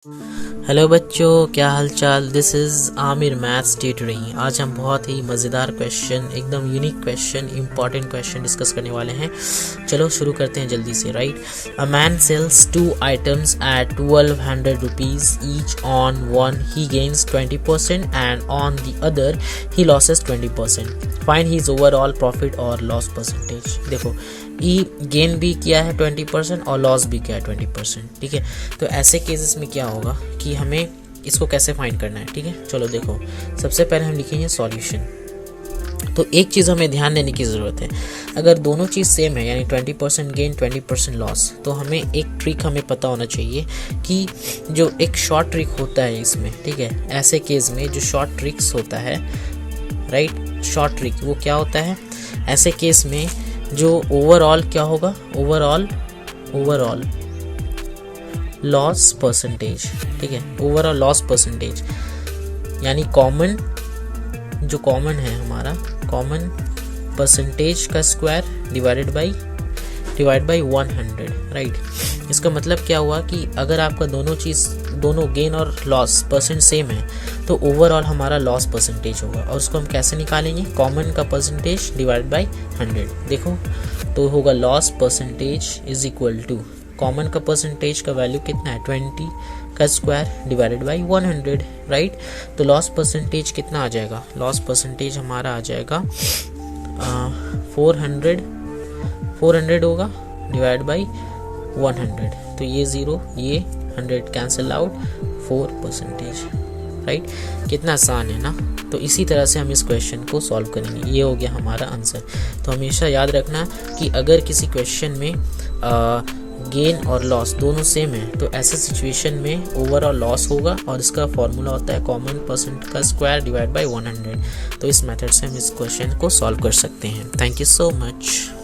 Hello बच्चों, क्या हाल चाल। This is Aamir maths tutoring. आज हम बहुत ही मज़ेदार क्वेश्चन, एकदम unique question, important question discuss करने वाले हैं। चलो शुरू करते हैं जल्दी से। Right, a man sells 2 items at 1200 rupees each. On one he gains 20% and on the other he loses 20%। Find his overall profit और लॉस परसेंटेज। देखो, ई गेन भी किया है 20% और लॉस भी किया है 20%। ठीक है, तो ऐसे केसेस में क्या होगा कि हमें इसको कैसे फाइंड करना है। ठीक है, चलो देखो, सबसे पहले हम लिखेंगे सॉल्यूशन। तो एक चीज़ हमें ध्यान देने की ज़रूरत है, अगर दोनों चीज़ सेम है यानी 20% गेन 20% लॉस, तो हमें एक ट्रिक हमें पता होना चाहिए कि जो एक शॉर्ट ट्रिक होता है इसमें। ठीक है, ऐसे केस में जो शॉर्ट ट्रिक्स होता है, राइट, शॉर्ट ट्रिक वो क्या होता है ऐसे केस में, जो ओवरऑल क्या होगा, ओवरऑल लॉस परसेंटेज। ठीक है, ओवरऑल लॉस परसेंटेज यानी कॉमन, जो कॉमन है हमारा, कॉमन परसेंटेज का स्क्वायर डिवाइड बाय 100। राइट, इसका मतलब क्या हुआ कि अगर आपका दोनों गेन और लॉस परसेंट सेम है तो ओवरऑल हमारा लॉस परसेंटेज होगा, और उसको हम कैसे निकालेंगे, कॉमन का परसेंटेज डिवाइड बाय 100। देखो, तो होगा loss percentage is equal to common का परसेंटेज का वैल्यू कितना है 20 का स्क्वायर डिवाइडेड बाय 100। राइट, तो लॉस परसेंटेज कितना आ जाएगा, लॉस परसेंटेज हमारा आ जाएगा 400 होगा डिवाइड बाई 100। तो ये 0 ये 100 कैंसिल आउट, 4%। राइट, कितना आसान है ना। तो इसी तरह से हम इस क्वेश्चन को सॉल्व करेंगे। ये हो गया हमारा आंसर। तो हमेशा याद रखना कि अगर किसी क्वेश्चन में गेन और लॉस दोनों सेम है तो ऐसे सिचुएशन में ओवरऑल लॉस होगा, और इसका फॉर्मूला होता है कॉमन परसेंट का स्क्वायर डिवाइड बाय 100। तो इस मेथड से हम इस क्वेश्चन को सॉल्व कर सकते हैं। Thank you so much.